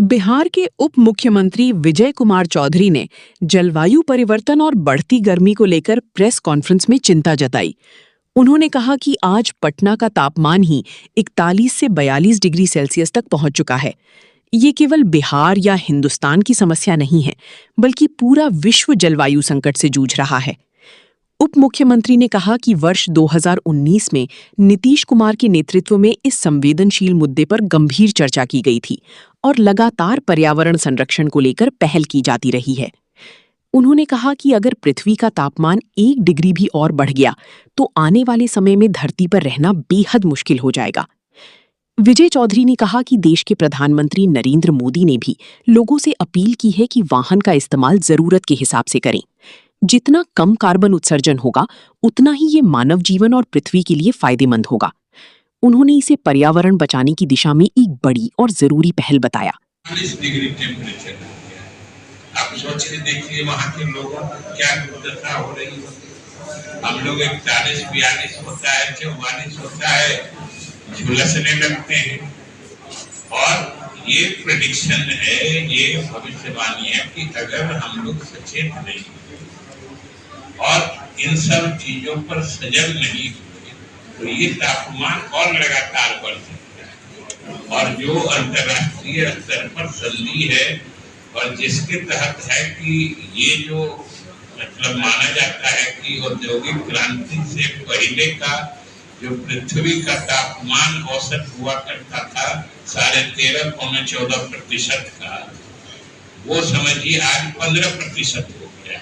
बिहार के उप मुख्यमंत्री विजय कुमार चौधरी ने जलवायु परिवर्तन और बढ़ती गर्मी को लेकर प्रेस कॉन्फ्रेंस में चिंता जताई। उन्होंने कहा कि आज पटना का तापमान ही 41 से 42 डिग्री सेल्सियस तक पहुंच चुका है। ये केवल बिहार या हिंदुस्तान की समस्या नहीं है, बल्कि पूरा विश्व जलवायु संकट से जूझ रहा है। उप मुख्यमंत्री ने कहा कि वर्ष 2019 में नीतीश कुमार के नेतृत्व में इस संवेदनशील मुद्दे पर गंभीर चर्चा की गई थी और लगातार पर्यावरण संरक्षण को लेकर पहल की जाती रही है। उन्होंने कहा कि अगर पृथ्वी का तापमान 1 डिग्री भी और बढ़ गया तो आने वाले समय में धरती पर रहना बेहद मुश्किल हो जाएगा। विजय चौधरी ने कहा कि देश के प्रधानमंत्री नरेंद्र मोदी ने भी लोगों से अपील की है कि वाहन का इस्तेमाल जरूरत के हिसाब से करें। जितना कम कार्बन उत्सर्जन होगा, उतना ही ये मानव जीवन और पृथ्वी के लिए फायदेमंद होगा। उन्होंने इसे पर्यावरण बचाने की दिशा में एक बड़ी और जरूरी पहल बताया। 40 डिग्री टेम्परेचर हो गया। आप सोच के देखिए वहाँ के लोगों को क्या दुर्दशा हो रही है। हम लोग 41-42 होता है, 44 होता है, झुलसने लगते हैं। और ये प्रेडिक्शन है, ये भविष्यवाणी है कि अगर हम लोग सचेत नहीं और इन सब चीजों पर सजग नहीं हुए तो ये तापमान और लगातार बढ़ सकता है। और जो अंतर्राष्ट्रीय स्तर पर संधि है और जिसके तहत है कि ये जो मतलब माना जाता है कि औद्योगिक क्रांति से पहले का जो पृथ्वी का तापमान औसत हुआ करता था 13.5-14% का, वो समझिए आज 15% हो गया।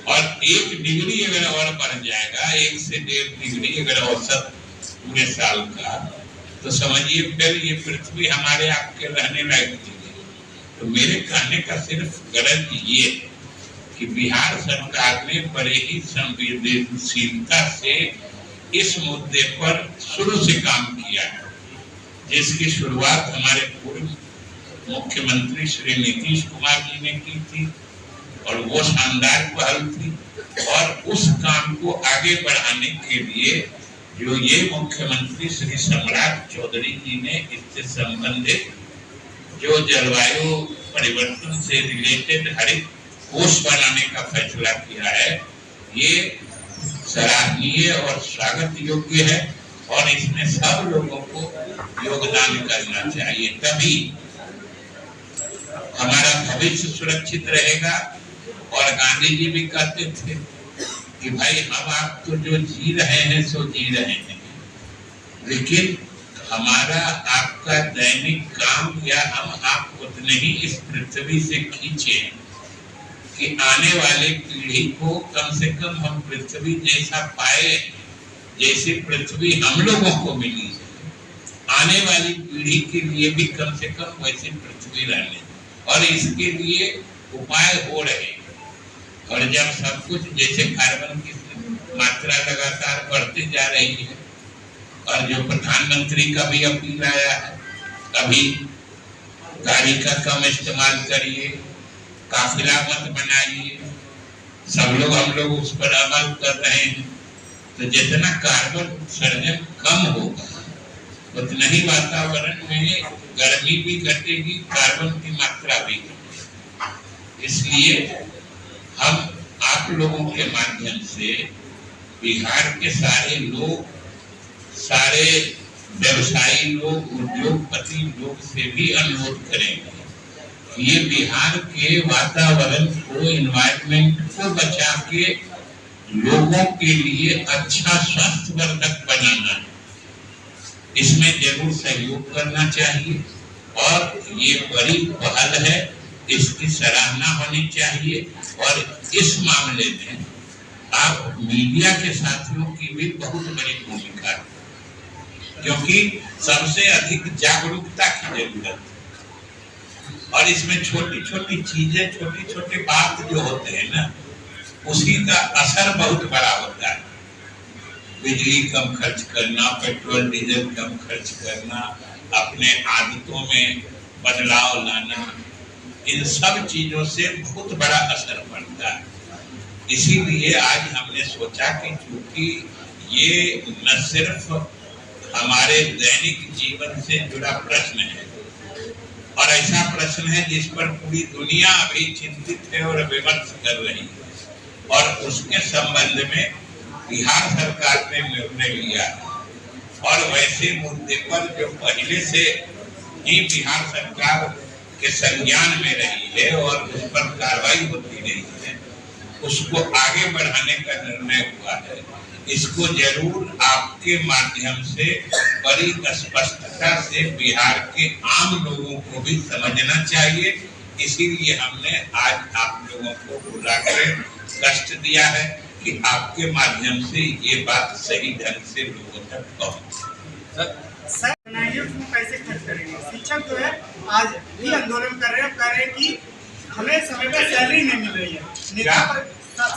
और 1 डिग्री अगर और बढ़ जाएगा, 1 से 1.5 डिग्री अगर औसत पूरे साल का, तो समझिए फिर ये पृथ्वी हमारे आपके रहने लायक नहीं है। तो मेरे कहने का सिर्फ गरज ये कि बिहार सरकार ने बड़े ही संवेदनशीलता से इस मुद्दे पर शुरू से काम किया है, जिसकी शुरुआत हमारे पूर्व मुख्यमंत्री श्री नीतीश कुमार जी ने की थी और वो शानदार पहल थी। और उस काम को आगे बढ़ाने के लिए जो ये मुख्यमंत्री श्री सम्राट चौधरी जी ने इससे संबंधित जो जलवायु परिवर्तन से रिलेटेड हरित कोष बनाने का फैसला किया है, ये सराहनीय और स्वागत योग्य है। और इसमें सब लोगों को योगदान करना चाहिए, तभी हमारा भविष्य सुरक्षित रहेगा। और गांधी जी भी कहते थे कि भाई हम आप तो जो जी रहे हैं सो जी रहे हैं, लेकिन हमारा आपका दैनिक काम या हम आप उतने ही इस पृथ्वी से खींचे कि आने वाले पीढ़ी को कम से कम हम पृथ्वी जैसा पाए जैसे पृथ्वी हम लोगों को मिली है। आने वाली पीढ़ी के लिए भी कम से कम वैसे पृथ्वी रहने, और इसके लिए उपाय हो रहे हैं। और जब सब कुछ जैसे कार्बन की मात्रा लगातार बढ़ती जा रही है, और जो प्रधानमंत्री का भी अपील आया है, अभी गाड़ी का कम इस्तेमाल करिए, काफिला मत बनाइए, सब लोग हम लोग उस पर अमल कर रहे हैं। तो जितना कार्बन उत्सर्जन कम होगा उतना ही वातावरण में गर्मी भी घटेगी, कार्बन की मात्रा भी घटेगी। इसलिए हम आप लोगों के माध्यम से बिहार के सारे लोग, सारे व्यवसायी लोग, उद्योगपति लोग से भी अनुरोध करेंगे ये बिहार के वातावरण को, एनवायरनमेंट को बचा के लोगों के लिए अच्छा स्वास्थ्यवर्धक बनाना है। इसमें जरूर सहयोग करना चाहिए और ये बड़ी पहल है, इसकी सराहना होनी चाहिए। और इस मामले में आप मीडिया के साथियों की भी बहुत बड़ी भूमिका है, क्योंकि सबसे अधिक जागरूकता की जरूरत है। और इसमें छोटी छोटी चीजें, छोटी छोटी बात जो होते हैं ना, उसी का असर बहुत बड़ा होता है। बिजली कम खर्च करना, पेट्रोल डीजल कम खर्च करना, अपने आदतों में बदलाव लाना, इन सब चीजों से बहुत बड़ा असर पड़ता है। इसीलिए आज हमने सोचा कि क्योंकि ये न सिर्फ हमारे दैनिक जीवन से जुड़ा प्रश्न है, और प्रश्न है जिस पर पूरी दुनिया अभी चिंतित है और विमर्श कर रही है, और उसके संबंध में बिहार सरकार ने निर्णय लिया है। और वैसे मुद्दे पर जो पहले से ही बिहार सरकार के संज्ञान में रही है और उस पर कार्रवाई होती रही है, उसको आगे बढ़ाने का निर्णय हुआ है। इसको जरूर आपके माध्यम से बड़ी स्पष्टता से बिहार के आम लोगों को भी समझना चाहिए। इसीलिए हमने आज आप लोगों को बुलाकर कष्ट दिया है कि आपके माध्यम से ये बात सही ढंग से लोगों तक पहुंचे। सर पैसे खर्च करेंगे। शिक्षक जो है आज भी आंदोलन कर रहे हैं कि हमें समय पर सैलरी नहीं मिल रही है। नेता पर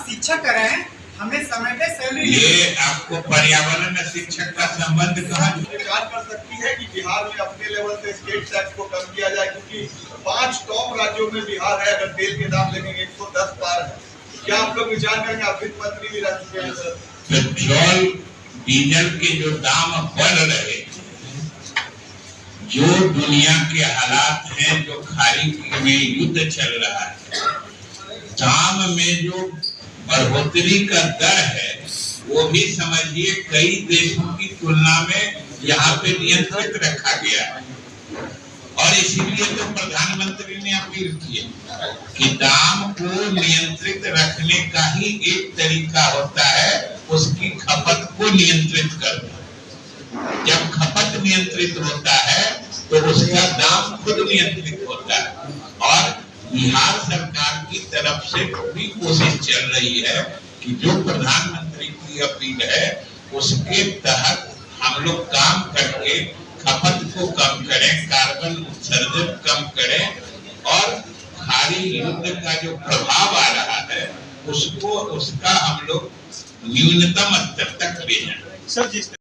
शिक्षक कर रहे हैं, हमें समय पे सैलरी। ये आपको पर्यावरण और शिक्षक का संबंध कहाँ सरकार कर सकती है कि बिहार में अपने लेवल से स्टेट टैक्स को कम किया जाए, क्योंकि 5 टॉप राज्यों में बिहार है। अगर तेल के दाम देखेंगे 110 पार है, क्या आप लोग विचार करेंगे? आप वित्त मंत्री भी रह चुके हैं सर। पेट्रोल डीजल के जो दाम बढ़ रहे, जो दुनिया के हालात हैं, जो खाड़ी में युद्ध चल रहा है, दाम में जो बढ़ोतरी का दर है, वो भी समझिए कई देशों की तुलना में यहाँ पे नियंत्रित रखा गया है। और इसीलिए तो प्रधानमंत्री ने अपील की है कि दाम को नियंत्रित रखने का ही एक तरीका होता है उसकी खपत को नियंत्रित करना। जब खपत नियंत्रित होता है तो उसका दाम खुद नियंत्रित होता है। और बिहार सरकार की तरफ से पूरी कोशिश चल रही है कि जो प्रधानमंत्री की अपील है उसके तहत हम लोग काम करके खपत को कम करें, कार्बन उत्सर्जन कम करें, और खाड़ी युद्ध का जो प्रभाव आ रहा है उसका हम लोग न्यूनतम स्तर तक ले जाएं। सर जिस